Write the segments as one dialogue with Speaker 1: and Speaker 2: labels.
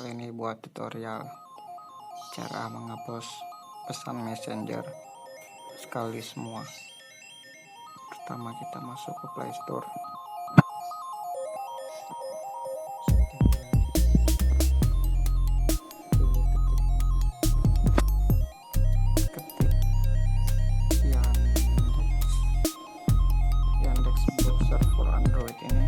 Speaker 1: Kali ini buat tutorial cara menghapus pesan messenger sekali semua. Pertama kita masuk ke Play Store. Ketik Yandex browser for Android ini.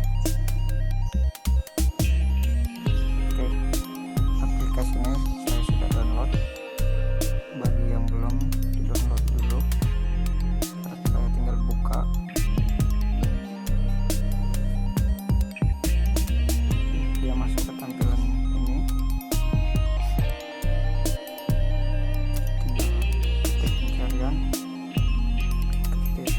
Speaker 1: Aplikasinya saya sudah download. Bagi yang belum, di download dulu. Saya tinggal buka. Dia masuk ke tampilan ini. Tinggal ketik pencarian, ketik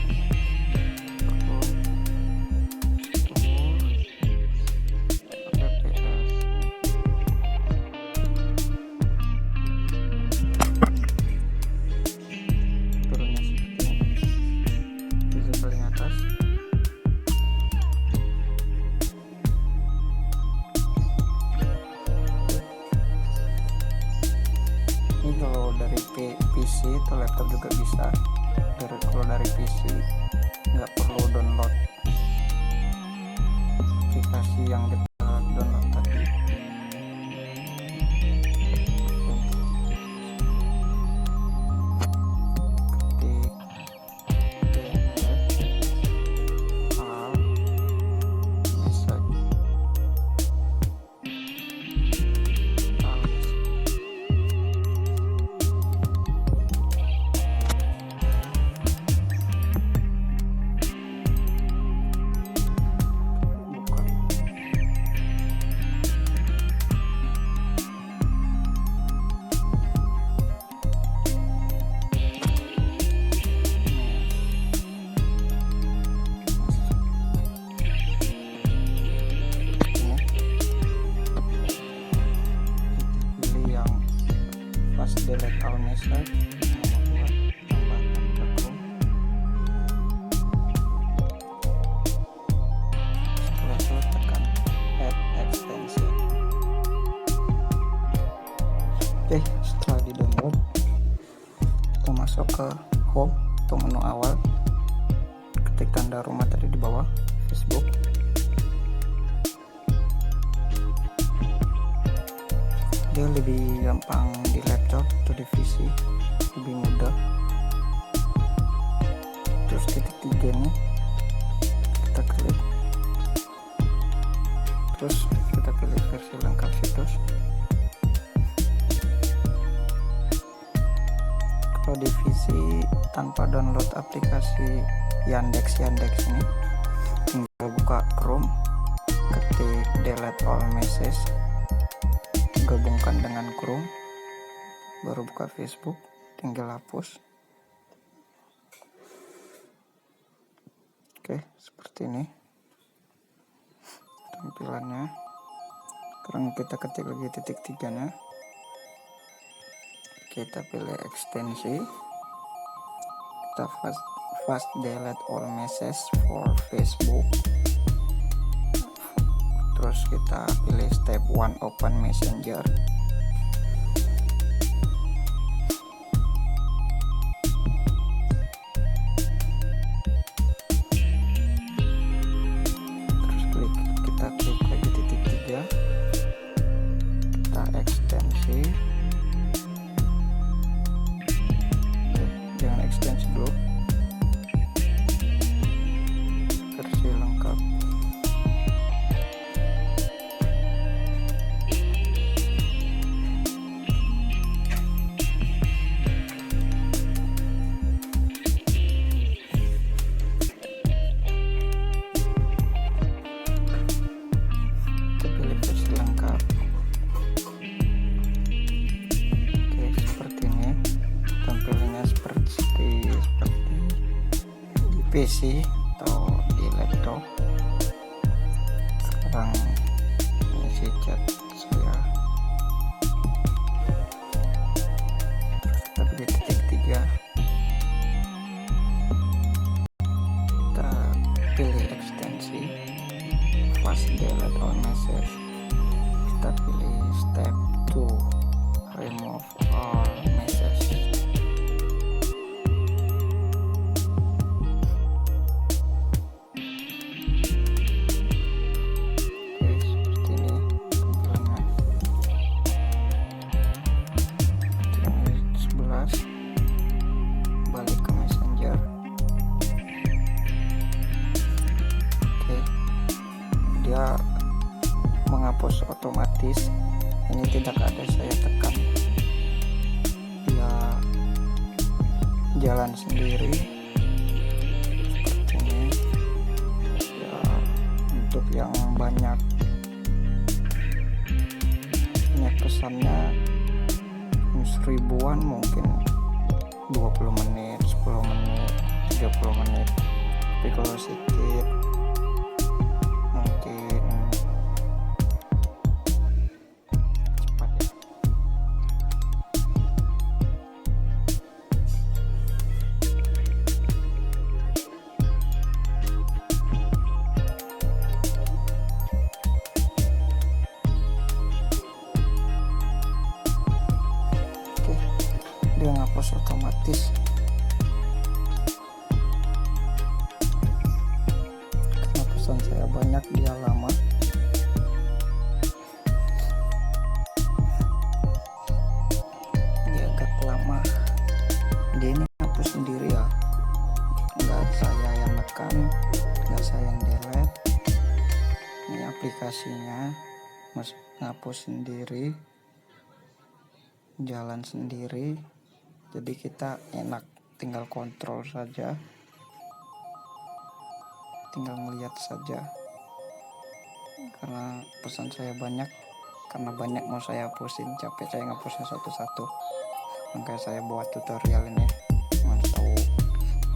Speaker 1: ini kalau dari PC atau laptop juga bisa. Kalau dari PC nggak perlu download aplikasi yang kita download tadi. Delete all message, tambah tanpa. Setelah itu tekan add extension. Oke, setelah di download kita masuk ke home atau menu awal, ketik tanda rumah tadi di bawah Facebook. Dia lebih gampang di laptop atau di PC, lebih mudah. Terus titik 3 nih kita klik, terus kita pilih versi lengkap situs. Kalau di PC tanpa download aplikasi Yandex ini, tinggal buka Chrome, ketik delete all message, gabungkan dengan Chrome, baru buka Facebook, tinggal hapus. Oke, seperti ini tampilannya. Sekarang kita ketik lagi titik 3 nya, kita pilih ekstensi, kita fast delete all message for Facebook. Terus kita pilih step 1 open messenger. Terus kita klik lagi titik 3, kita ekstensi. Jangan ekstensi dulu, versi lengkap. PC atau di laptop. Sekarang isi chat saya, kita pilih titik 3, kita pilih ekstensi fast delete all message, kita pilih step tidak ada saya tekan, dia jalan sendiri seperti ini ya. Untuk yang banyak pesannya seribuan mungkin 20 menit, 10 menit, 30 menit. Tapi kalau sedikit mungkin cepat ya. Oke, dia ngapus otomatis. Saya banyak, dia lama. Dia agak lama. Dia ini hapus sendiri ya, nggak saya yang nekan, nggak saya yang delete. Ini aplikasinya ngapus sendiri, jalan sendiri. Jadi kita enak, tinggal kontrol saja, tinggal melihat saja. Karena pesan saya banyak, karena banyak mau saya hapusin, capek saya ngapusnya satu-satu, makanya saya buat tutorial ini. Mas tahu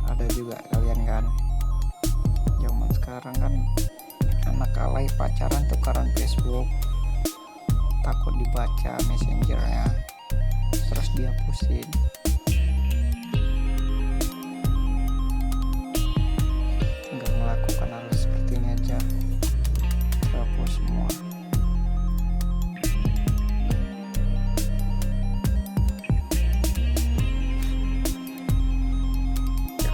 Speaker 1: ada juga kalian kan, zaman sekarang kan anak alay pacaran tukaran Facebook, takut dibaca messengernya terus dihapusin. Lakukan hal seperti ini aja, terhapus semua. Ya,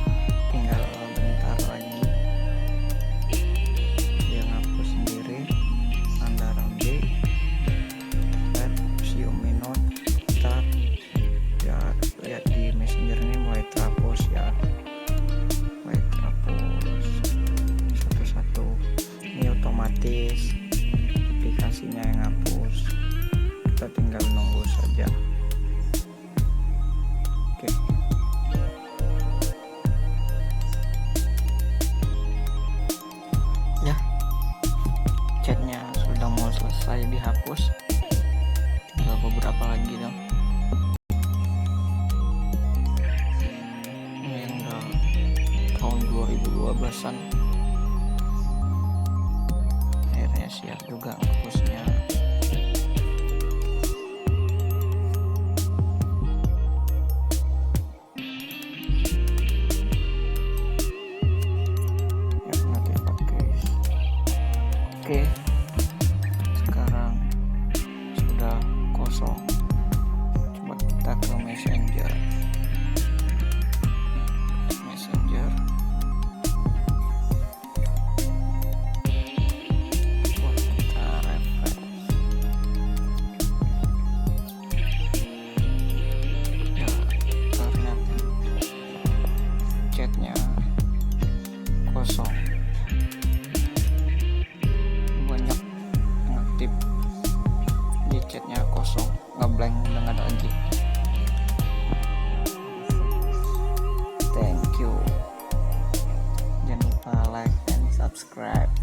Speaker 1: tinggal bentar lagi dia ngapus sendiri. Anda rambi, few minute, start. Ya, lihat di messenger ini mulai terhapus ya. Otomatis aplikasinya yang hapus, kita tinggal nunggu saja. Oke. Ya, chatnya sudah mau selesai dihapus, tinggal beberapa lagi dong. Ini udah tahun 2012an, siap juga hapusnya. Ya, nanti pakai. Oke, sekarang sudah kosong. Coba kita ke messenger. Chatnya kosong, banyak yang aktif di chatnya, kosong, ngeblank, udah nggak ada lagi. Thank you, jangan lupa like and subscribe.